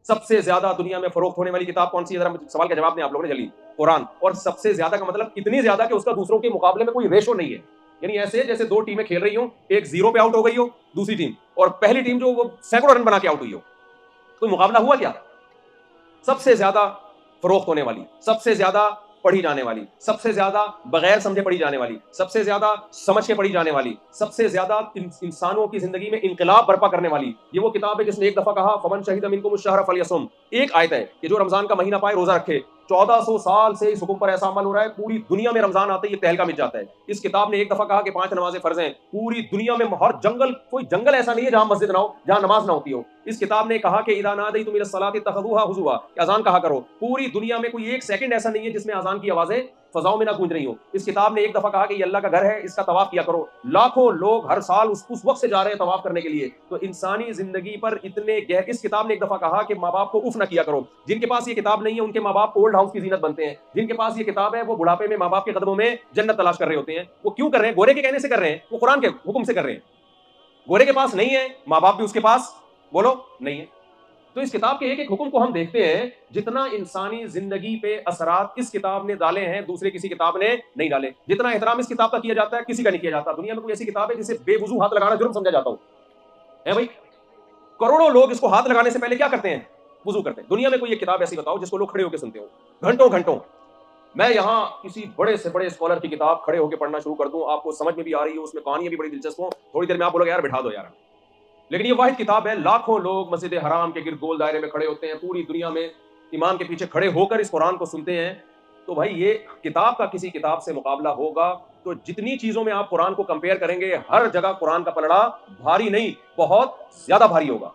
سب سے زیادہ دنیا میں فروخت ہونے والی کتاب کون سی ہے؟ ذرا سوال کا جواب دیں آپ لوگوں نے جلدی. قرآن. اور سب سے زیادہ کا مطلب اتنی زیادہ کہ اس کا دوسروں کے مقابلے میں کوئی ریشو نہیں ہے. یعنی ایسے جیسے دو ٹیمیں کھیل رہی ہوں, ایک 0 پہ آؤٹ ہو گئی ہو دوسری ٹیم, اور پہلی ٹیم جو وہ سینکڑوں رن بنا کے آؤٹ ہوئی ہو. کوئی مقابلہ ہوا کیا؟ سب سے زیادہ فروخت ہونے والی, سب سے زیادہ پڑھی جانے والی, سب سے زیادہ بغیر سمجھے پڑھی جانے والی, سب سے زیادہ سمجھ کے پڑھی جانے والی, سب سے زیادہ انسانوں کی زندگی میں انقلاب برپا کرنے والی یہ وہ کتاب ہے جس نے ایک دفعہ کہا فمن شہد منکم الشہر فلیصم. ایک آیت ہے کہ جو رمضان کا مہینہ پائے روزہ رکھے. 1400 سال سے اس حکم پر ایسا عمل ہو رہا ہے, پوری دنیا میں رمضان آتے ہی یہ تہلکہ مٹ جاتا ہے. اس کتاب نے ایک دفعہ کہا کہ 5 نمازیں فرض ہیں. پوری دنیا میں ہر جنگل, کوئی جنگل ایسا نہیں ہے جہاں مسجد نہ ہو, جہاں نماز نہ ہوتی ہو. اس کتاب نے کہا کہ اذا نادیتم الی الصلاۃ اتخذوها ہزوا, کہ اذان کہا کرو. پوری دنیا میں کوئی ایک سیکنڈ ایسا نہیں ہے جس میں اذان کی آوازیں فضاؤں میں نہ گونج رہی ہوں. اس کتاب نے ایک دفعہ کہا کہ یہ اللہ کا گھر ہے, اس کا طواف کیا کرو. لاکھوں لوگ ہر سال اس وقت سے جا رہے ہیں طواف کرنے کے لیے. تو انسانی زندگی پر اتنے گہر, اس کتاب نے ایک دفعہ کہا کہ ماں باپ کو اف نہ کیا کرو. جن کے پاس یہ کتاب نہیں ہے ان کے ماں باپ اولڈ ہاؤس کی زینت بنتے ہیں. جن کے پاس یہ کتاب ہے وہ بڑھاپے میں ماں باپ کے قدموں میں جنت تلاش کر رہے ہوتے ہیں. وہ کیوں کر رہے ہیں؟ گورے کے کہنے سے کر رہے ہیں, وہ قرآن کے حکم سے کر رہے ہیں. گورے کے پاس نہیں ہے, ماں باپ بھی اس کے پاس بولو نہیں ہے. تو اس کتاب کے ایک ایک حکم کو ہم دیکھتے ہیں. جتنا انسانی زندگی پہ اثرات اس کتاب نے ڈالے ہیں دوسرے کسی کتاب نے نہیں ڈالے. جتنا احترام اس کتاب کا کیا جاتا ہے کسی کا نہیں کیا جاتا. دنیا میں کوئی ایسی کتاب ہے جسے بے وضو ہاتھ لگانا جرم سمجھا جاتا ہو ہے بھائی؟ کروڑوں لوگ اس کو ہاتھ لگانے سے پہلے کیا کرتے ہیں؟ وضو کرتے ہیں. دنیا میں کوئی ایک کتاب ایسی بتاؤ جس کو لوگ کھڑے ہو کے سنتے ہو گھنٹوں گھنٹوں. میں یہاں کسی بڑے سے بڑے اسکالر کی کتاب کھڑے ہو کے پڑھنا شروع کر دوں, آپ کو سمجھ میں بھی آ رہی ہو, اس میں کہانیاں بھی بڑی دلچسپ ہوں, تھوڑی دیر میں آپ بولو یار بٹھا دو یار. لیکن یہ واحد کتاب ہے, لاکھوں لوگ مسجد حرام کے گرد گول دائرے میں کھڑے ہوتے ہیں, پوری دنیا میں امام کے پیچھے کھڑے ہو کر اس قرآن کو سنتے ہیں. تو بھائی یہ کتاب کا کسی کتاب سے مقابلہ ہوگا تو جتنی چیزوں میں آپ قرآن کو کمپیئر کریں گے ہر جگہ قرآن کا پلڑا بھاری نہیں, بہت زیادہ بھاری ہوگا.